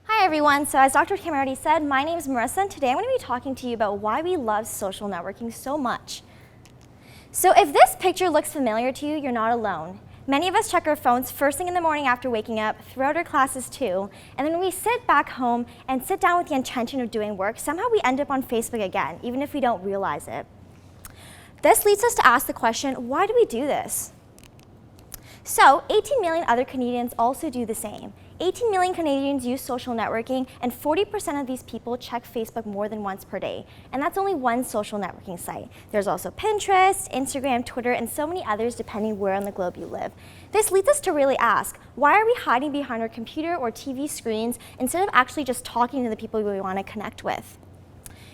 Hi everyone, so as Dr. Kim already said, my name is Marissa and today I'm going to be talking to you about why we love social networking so much. So if this picture looks familiar to you, you're not alone. Many of us check our phones first thing in the morning after waking up, throughout our classes too, and then when we sit back home and sit down with the intention of doing work, somehow we end up on Facebook again, even if we don't realize it. This leads us to ask the question, why do we do this? So 18 million other Canadians also do the same. 18 million Canadians use social networking, and 40% of these people check Facebook more than once per day. And that's only one social networking site. There's also Pinterest, Instagram, Twitter, and so many others depending where on the globe you live. This leads us to really ask, why are we hiding behind our computer or TV screens instead of actually just talking to the people we want to connect with?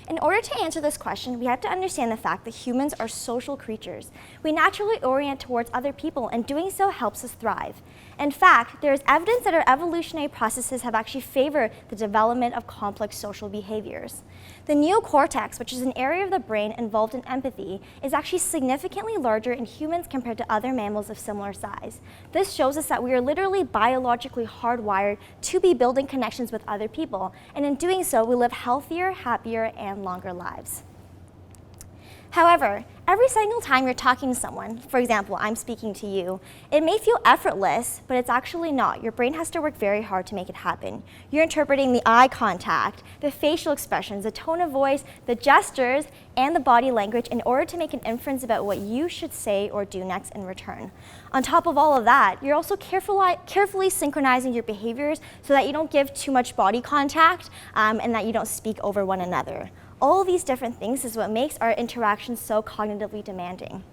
In order to answer this question, we have to understand the fact that humans are social creatures. We naturally orient towards other people, and doing so helps us thrive. In fact, there is evidence that our evolutionary processes have actually favored the development of complex social behaviors. The neocortex, which is an area of the brain involved in empathy, is actually significantly larger in humans compared to other mammals of similar size. This shows us that we are literally biologically hardwired to be building connections with other people, and in doing so, we live healthier, happier, and longer lives. However, every single time you're talking to someone, for example, I'm speaking to you, it may feel effortless, but it's actually not. Your brain has to work very hard to make it happen. You're interpreting the eye contact, the facial expressions, the tone of voice, the gestures, and the body language in order to make an inference about what you should say or do next in return. On top of all of that, you're also carefully synchronizing your behaviors so that you don't give too much body contact and that you don't speak over one another. All of these different things is what makes our interactions so cognitively demanding.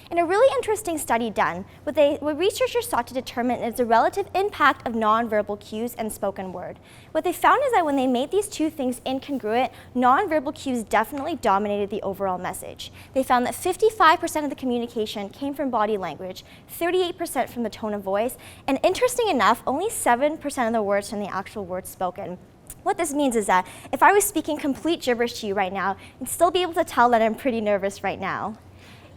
In a really interesting study done, what researchers sought to determine is the relative impact of nonverbal cues and spoken word. What they found is that when they made these two things incongruent, nonverbal cues definitely dominated the overall message. They found that 55% of the communication came from body language, 38% from the tone of voice, and interesting enough, only 7% of the words from the actual words spoken. What this means is that if I was speaking complete gibberish to you right now, you'd still be able to tell that I'm pretty nervous right now.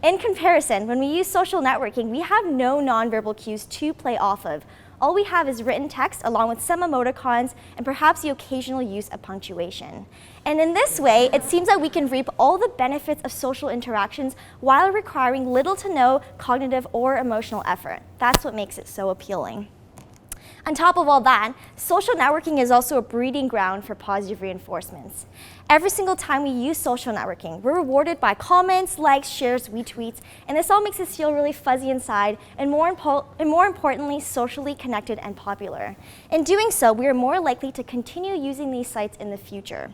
In comparison, when we use social networking, we have no nonverbal cues to play off of. All we have is written text along with some emoticons and perhaps the occasional use of punctuation. And in this way, it seems that we can reap all the benefits of social interactions while requiring little to no cognitive or emotional effort. That's what makes it so appealing. On top of all that, social networking is also a breeding ground for positive reinforcements. Every single time we use social networking, we're rewarded by comments, likes, shares, retweets, and this all makes us feel really fuzzy inside and more importantly, socially connected and popular. In doing so, we are more likely to continue using these sites in the future.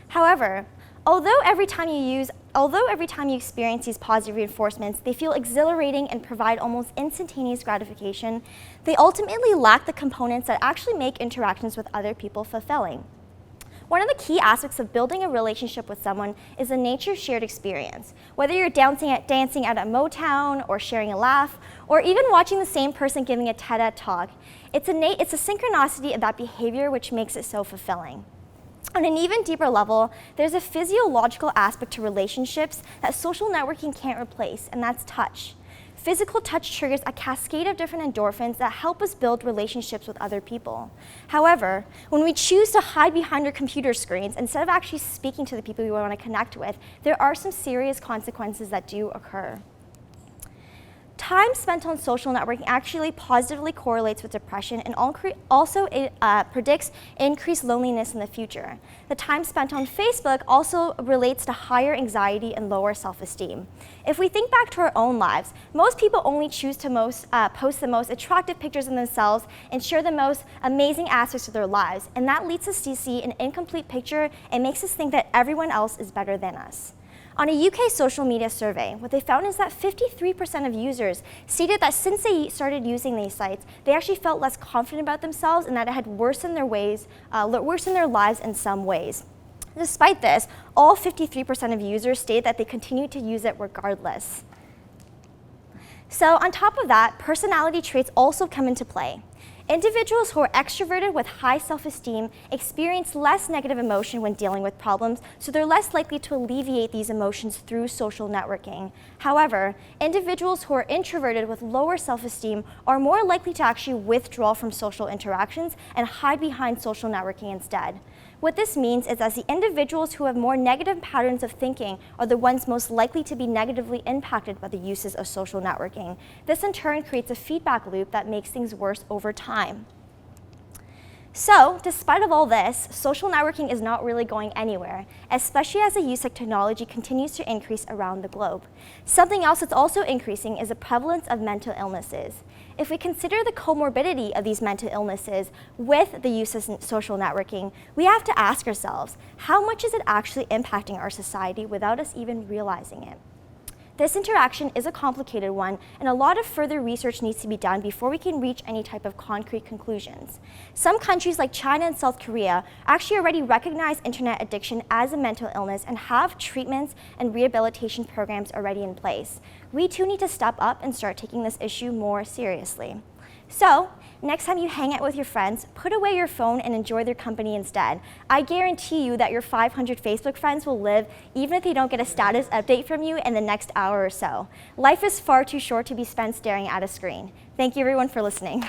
However, Although every time you experience these positive reinforcements, they feel exhilarating and provide almost instantaneous gratification, they ultimately lack the components that actually make interactions with other people fulfilling. One of the key aspects of building a relationship with someone is the nature of shared experience. Whether you're dancing at a Motown, or sharing a laugh, or even watching the same person giving a TED talk, it's a synchronicity of that behavior which makes it so fulfilling. On an even deeper level, there's a physiological aspect to relationships that social networking can't replace, and that's touch. Physical touch triggers a cascade of different endorphins that help us build relationships with other people. However, when we choose to hide behind our computer screens instead of actually speaking to the people we want to connect with, there are some serious consequences that do occur. Time spent on social networking actually positively correlates with depression and also predicts increased loneliness in the future. The time spent on Facebook also relates to higher anxiety and lower self-esteem. If we think back to our own lives, most people only choose to post the most attractive pictures of themselves and share the most amazing aspects of their lives, and that leads us to see an incomplete picture and makes us think that everyone else is better than us. On a UK social media survey, what they found is that 53% of users stated that since they started using these sites, they actually felt less confident about themselves and that it had worsened their lives in some ways. Despite this, all 53% of users stated that they continued to use it regardless. So on top of that, personality traits also come into play. Individuals who are extroverted with high self-esteem experience less negative emotion when dealing with problems, so they're less likely to alleviate these emotions through social networking. However, individuals who are introverted with lower self-esteem are more likely to actually withdraw from social interactions and hide behind social networking instead. What this means is that the individuals who have more negative patterns of thinking are the ones most likely to be negatively impacted by the uses of social networking. This in turn creates a feedback loop that makes things worse over time. So, despite of all this, social networking is not really going anywhere, especially as the use of technology continues to increase around the globe. Something else that's also increasing is the prevalence of mental illnesses. If we consider the comorbidity of these mental illnesses with the use of social networking, we have to ask ourselves, how much is it actually impacting our society without us even realizing it? This interaction is a complicated one, and a lot of further research needs to be done before we can reach any type of concrete conclusions. Some countries like China and South Korea actually already recognize internet addiction as a mental illness and have treatments and rehabilitation programs already in place. We too need to step up and start taking this issue more seriously. So, next time you hang out with your friends, put away your phone and enjoy their company instead. I guarantee you that your 500 Facebook friends will live even if they don't get a status update from you in the next hour or so. Life is far too short to be spent staring at a screen. Thank you everyone for listening.